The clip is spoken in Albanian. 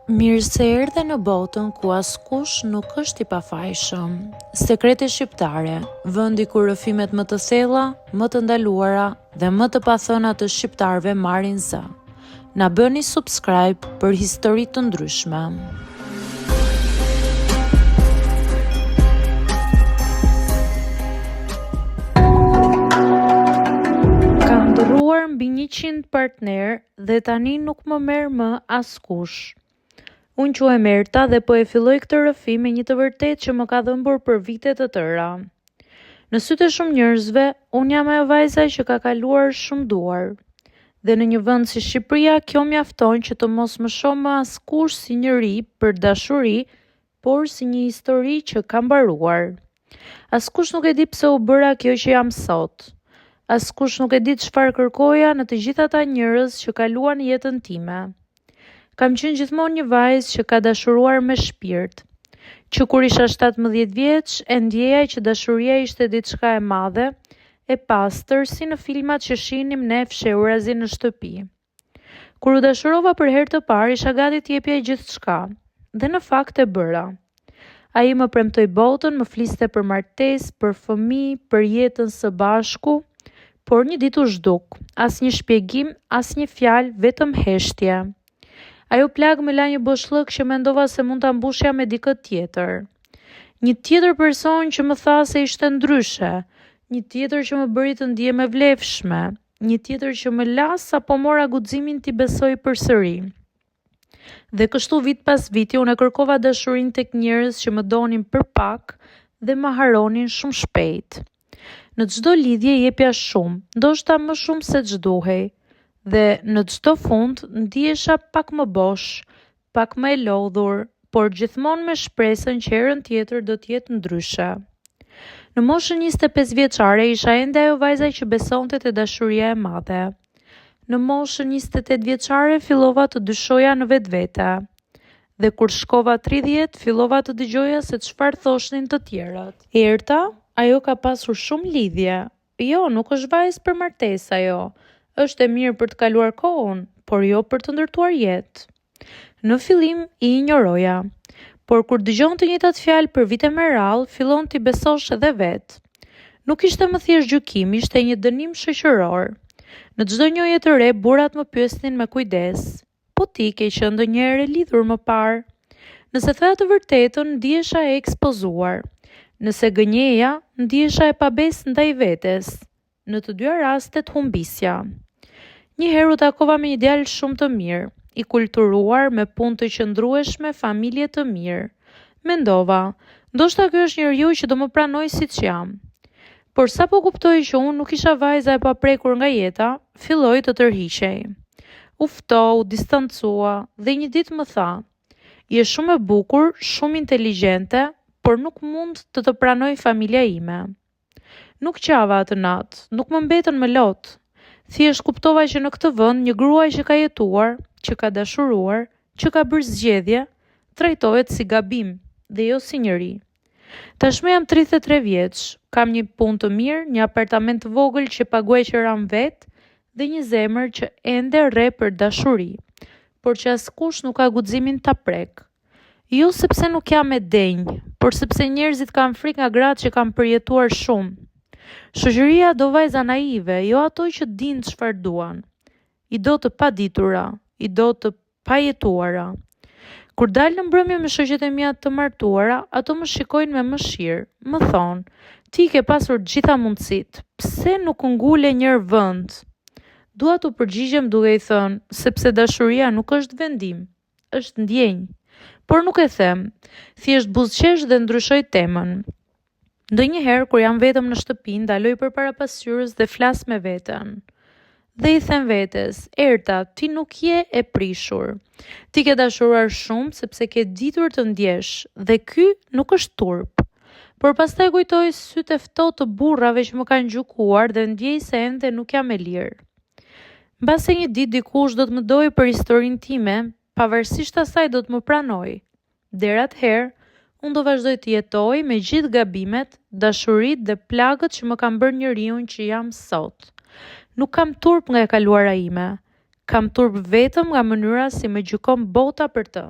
Mirë se erdhe në botën ku askush nuk është i pafajshëm. Sekrete shqiptare, vendi ku rrëfimet më të thella, më të ndaluara dhe më të pathëna të shqiptarëve marrin zë. Na bëni subscribe për histori të ndryshme. Kam ndërruar mbi 100 partner dhe tani nuk më merr më askush. Unë quhem Erta dhe po e filloj këtë rrëfim me një të vërtetë që më ka dhëmbur për vite të tëra. Në sytë e shumë njerëzve, unë jam ajo vajza që ka kaluar shumë duar. Dhe në një vend si Shqipëria, kjo mjafton që të mos më shoh më askush si një ri për dashuri, por si një histori që ka mbaruar. Askush nuk e di pse u bëra kjo që jam sot. Askush nuk e di çfarë kërkoja në të gjitha ata njerëz që kaluan jetën time. Kam qenë gjithmonë një vajzë që ka dashuruar me shpirt, që kur isha 17 vjeç, e ndjeja që dashuria ishte diçka e madhe, e pastër si në filmat që shihnim ne fshehurazi në shtëpi. Kur u dashurova për herë të parë, isha gati të jepja gjithçka, dhe në fakt e bëra. Ai më premtoi botën, më fliste për martesë, për fëmijë, për jetën së bashku, por një ditë u zhduk, asnjë shpjegim, asnjë fjalë, vetëm heshtje. Ajo plagë më la një boshllëk që mendova se mund ta mbushja me dikë tjetër. Një tjetër person që më tha se ishte ndryshe, një tjetër që më bëri të ndihem e vlefshme, një tjetër që më la sapo mora guximin t'i besoj përsëri. Dhe kështu vit pas viti unë kërkova dashurinë tek njerëz që më donin për pak dhe më haronin shumë shpejt. Në çdo lidhje jepja shumë, ndoshta më shumë se ç'duhej. Dhe në çdo fund ndihesha pak më bosh, pak më e lodhur, por gjithmonë me shpresën që herën tjetër do të jetë ndryshe. Në moshën 25 vjeçare isha ende ajo vajza që besonte te dashuria e madhe. Në moshën 28 vjeçare fillova të dyshoja në vetvete. Dhe kur shkova 30, fillova të dëgjoja se çfarë thoshnin të tjerët. Erta, ajo ka pasur shumë lidhje. Jo, nuk është vajzë për martesë ajo. Është e mirë për të kaluar kohën, por jo për të ndërtuar jetë. Në fillim i injoroja, por kur dëgjonte të njëjtat fjalë për vite me radhë, fillon t'i besosh edhe vetë. Nuk ishte më thjesht gjykim, ishte një dënim shoqëror. Në çdo njohje të re, burrat më pyesnin me kujdes: "Po ti ke qenë ndonjëherë e lidhur më parë?" Nëse thoya të vërtetën, ndihesha e ekspozuar. Nëse gënjeja, ndihesha e pabesë ndaj vetes. Në të dyja rastet humbisja. Një herë u takova me një djalë shumë të mirë, i kulturuar, me punë të qëndrueshme, familje të mirë. Mendova, ndoshta ky është njeriu që do më pranoj siç jam. Por sapo kuptoi që unë nuk isha vajza e paprekur nga jeta, filloi të tërhiqej. U ftohu, u distancua dhe një ditë më tha: "Je shumë e bukur, shumë inteligjente, por nuk mund të pranoj familja ime." Nuk qava atë natë, nuk më mbetën më lot. Thjesht kuptova që në këtë vend një grua që ka jetuar, që ka dashuruar, që ka bërë zgjedhje, trajtohet si gabim dhe jo si njeri. Tashmë jam 33 vjeç, kam një punë të mirë, një apartament të vogël që paguaj që ram vetë dhe një zemër që ende rre për dashuri, por që askush nuk ka guximin ta prek. Jo sepse nuk jam e denjë, por sepse njerëzit kanë frikë nga gratë që kanë përjetuar shumë. Shoqëria do vajza naive, jo ato që dinë çfarë duan. I do të paditura, i do të pajetuara. Kur dal në mbrëmje me shoqet e mia të martuara, ato më shikojnë me mëshirë. Më thonë: "Ti ke pasur gjitha mundësitë. Pse nuk ngule njëherë vend?" Dua t'u përgjigjem duke i thënë: "Sepse dashuria nuk është vendim, është ndjenjë." Por nuk e them, thjesht buzëqesh dhe ndryshoj temën. Ndonjëherë kur jam vetëm në shtëpi, ndaloj përpara pasqyrës dhe flas me veten. Dhe i them vetes: "Erta, ti nuk je e prishur. Ti ke dashuruar shumë sepse ke ditur të ndjesh, dhe ky nuk është turp." Por pastaj kujtoj sytë e ftohtë të burrave që më kanë gjykuar dhe ndjej se ende nuk jam e lirë. Mbase një ditë dikush do të më dojë për historinë time, pavarësisht asaj do të më pranoj. Deri atëherë, unë do vazhdoj të jetoj me gjithë gabimet, dashuritë dhe plagët që më kanë bërë njeriu që jam sot. Nuk kam turp nga e kaluara ime. Kam turp vetëm nga mënyra si më gjykon bota për të.